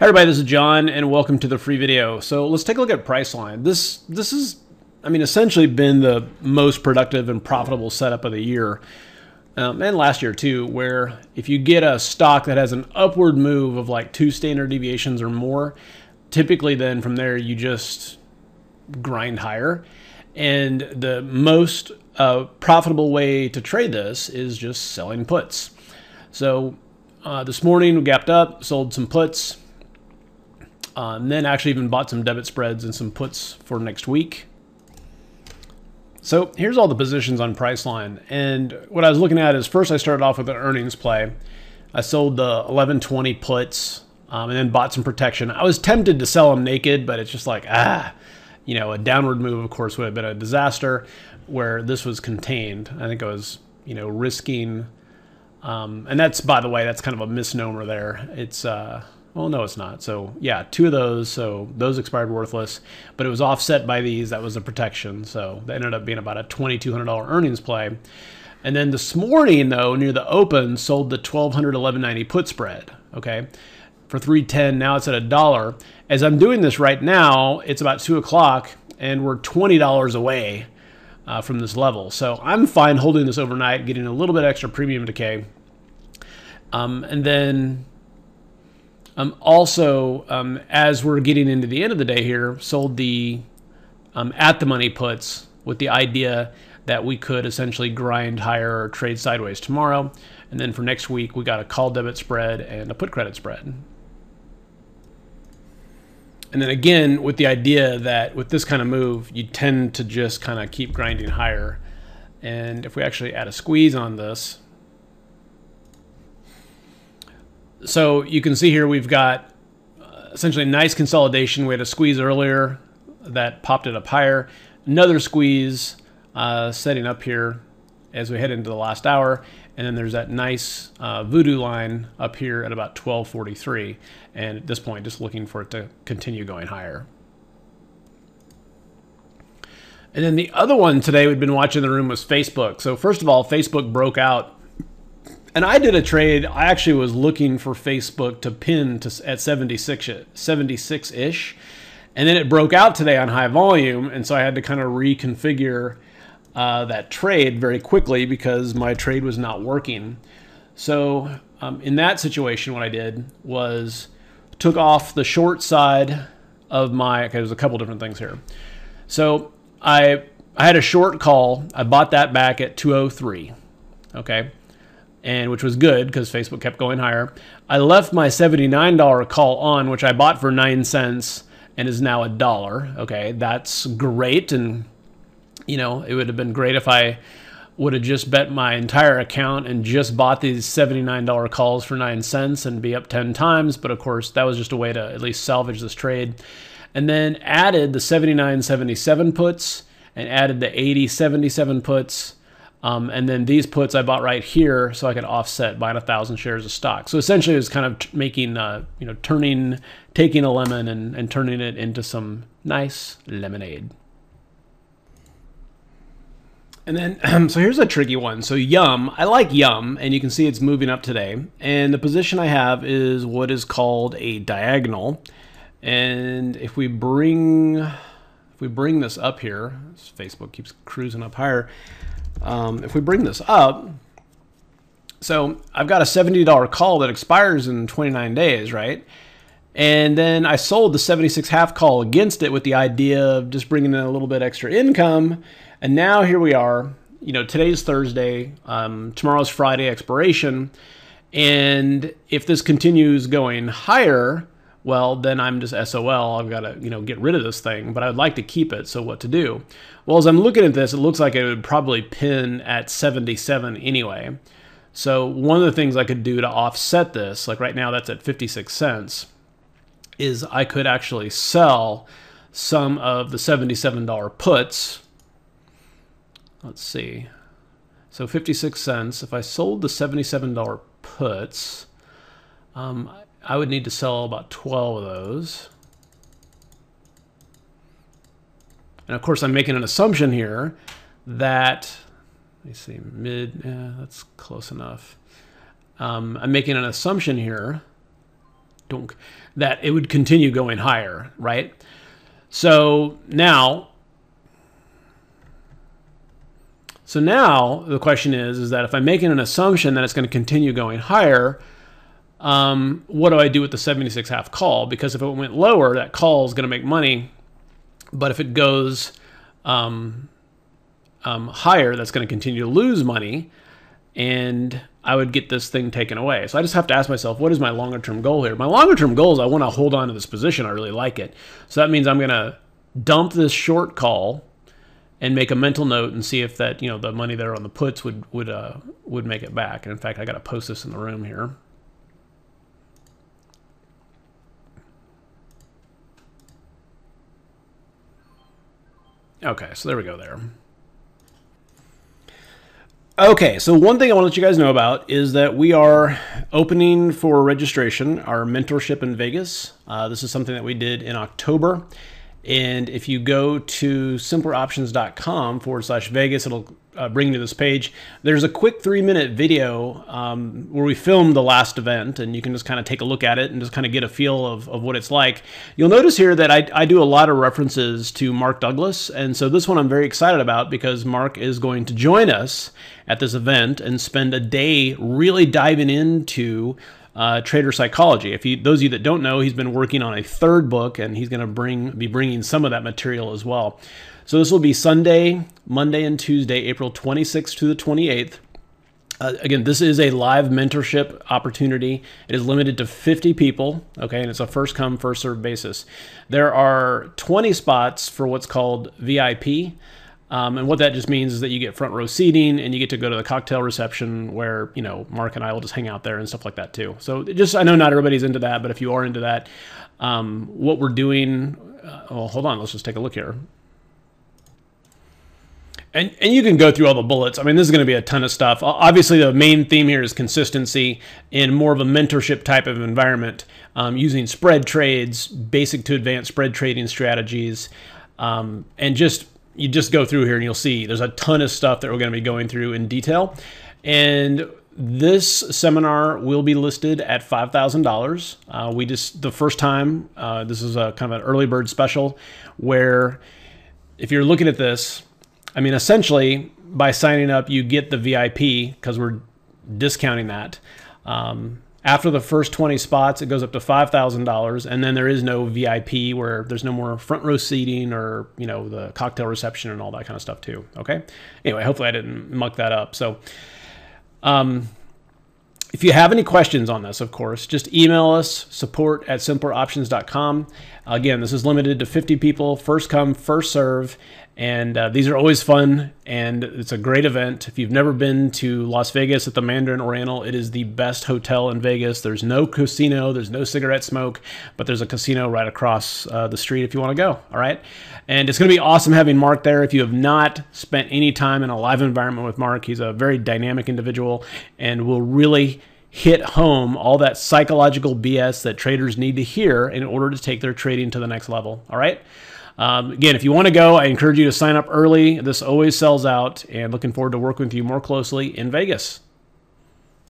Hi everybody, this is John and welcome to the free video. So let's take a look at Priceline. This is, essentially been the most productive and profitable setup of the year, and last year too, where if you get a stock that has an upward move of like 2 standard deviations or more, typically then from there you just grind higher. And the most profitable way to trade this is just selling puts. So this morning we gapped up, sold some puts, and then actually even bought some debit spreads and some puts for next week. So here's all the positions on Priceline. And what I was looking at is first I started off with an earnings play. I sold the 1120 puts and then bought some protection. I was tempted to sell them naked, but it's just like, a downward move, of course, would have been a disaster, where this was contained. I think I was, risking, and that's, by the way, that's kind of a misnomer there. It's, well, no, it's not. So yeah, 2 of those. So those expired worthless, but it was offset by these. That was the protection. So that ended up being about a $2,200 earnings play. And then this morning, though, near the open, sold the 1200 1190 put spread. Okay, for $3.10. Now it's at $1. As I'm doing this right now, it's about 2 o'clock, and we're $20 away from this level. So I'm fine holding this overnight, getting a little bit extra premium decay, and then. Also, as we're getting into the end of the day here, sold the at the money puts with the idea that we could essentially grind higher or trade sideways tomorrow. And then for next week, we got a call debit spread and a put credit spread. And then again, with the idea that with this kind of move, you tend to just kind of keep grinding higher. And if we actually add a squeeze on this, so you can see here we've got essentially a nice consolidation. We had a squeeze earlier that popped it up higher. Another squeeze setting up here as we head into the last hour. And then there's that nice voodoo line up here at about 1243. And at this point, just looking for it to continue going higher. And then the other one today we've been watching in the room was Facebook. So first of all, Facebook broke out. And I did a trade. I actually was looking for Facebook to pin at 76-ish. And then it broke out today on high volume. And so I had to kind of reconfigure that trade very quickly because my trade was not working. So in that situation, what I did was took off the short side of my, okay, there's a couple different things here. So I had a short call. I bought that back at 203, okay? And which was good because Facebook kept going higher. I left my $79 call on, which I bought for 9 cents and is now $1. Okay, that's great. And, it would have been great if I would have just bet my entire account and just bought these $79 calls for 9 cents and be up 10 times. But of course, that was just a way to at least salvage this trade. And then added the 79.77 puts and added the 80.77 puts. And then these puts I bought right here so I could offset buying 1,000 shares of stock. So essentially it was kind of making, taking a lemon and turning it into some nice lemonade. And then, so here's a tricky one. So Yum, I like Yum, and you can see it's moving up today. And the position I have is what is called a diagonal. And if we bring this up here, Facebook keeps cruising up higher. If we bring this up, so I've got a $70 call that expires in 29 days, right? And then I sold the 76 half call against it with the idea of just bringing in a little bit extra income. And now here we are, today's Thursday, tomorrow's Friday expiration. And if this continues going higher, well, then I'm just SOL. I've got to, get rid of this thing, but I'd like to keep it. So what to do? Well, as I'm looking at this, it looks like it would probably pin at 77 anyway. So one of the things I could do to offset this, like right now that's at 56 cents, is I could actually sell some of the $77 puts. Let's see. So 56 cents. If I sold the $77 puts, I would need to sell about 12 of those. And of course, I'm making an assumption here that, let me see, that's close enough. I'm making an assumption here that it would continue going higher, right? So now the question is that if I'm making an assumption that it's going to continue going higher, what do I do with the 76.5 call? Because if it went lower, that call is going to make money. But if it goes higher, that's going to continue to lose money, and I would get this thing taken away. So I just have to ask myself, what is my longer term goal here? My longer term goal is I want to hold on to this position. I really like it. So that means I'm going to dump this short call and make a mental note and see if that, the money there on the puts would make it back. And in fact, I got to post this in the room here. Okay, so there we go there. Okay, so one thing I want to let you guys know about is that we are opening for registration our mentorship in Vegas. This is something that we did in October. And if you go to simpleroptions.com/Vegas, it'll bring you to this page. There's a quick 3-minute video where we filmed the last event, and you can just kind of take a look at it and just kind of get a feel of what it's like. You'll notice here that I do a lot of references to Mark Douglas, and so this one I'm very excited about because Mark is going to join us at this event and spend a day really diving into trader psychology. Those of you that don't know, he's been working on a 3rd book, and he's going to be bringing some of that material as well. So this will be Sunday, Monday, and Tuesday, April 26th to the 28th. Again, this is a live mentorship opportunity. It is limited to 50 people, okay, and it's a first come, first served basis. There are 20 spots for what's called VIP. And what that just means is that you get front row seating, and you get to go to the cocktail reception where, Mark and I will just hang out there and stuff like that too. So I know not everybody's into that, but if you are into that, what we're doing, well, hold on, let's just take a look here. And you can go through all the bullets. I mean, this is going to be a ton of stuff. Obviously, the main theme here is consistency in more of a mentorship type of environment, using spread trades, basic to advanced spread trading strategies, and you just go through here and you'll see there's a ton of stuff that we're going to be going through in detail. And this seminar will be listed at $5,000. The first time, this is a kind of an early bird special where if you're looking at this, I mean, essentially by signing up, you get the VIP because we're discounting that. After the first 20 spots, it goes up to $5,000, and then there is no VIP where there's no more front row seating or, the cocktail reception and all that kind of stuff too, okay? Anyway, hopefully I didn't muck that up. So if you have any questions on this, of course, just email us, support@simpleroptions.com. Again, this is limited to 50 people, first come, first serve. And these are always fun, and it's a great event. If you've never been to Las Vegas at the Mandarin Oriental, it is the best hotel in Vegas. There's no casino, there's no cigarette smoke, but there's a casino right across the street if you want to go, all right? And it's going to be awesome having Mark there. If you have not spent any time in a live environment with Mark, he's a very dynamic individual and will really hit home all that psychological BS that traders need to hear in order to take their trading to the next level, all right? Again, if you want to go, I encourage you to sign up early. This always sells out, and looking forward to working with you more closely in Vegas.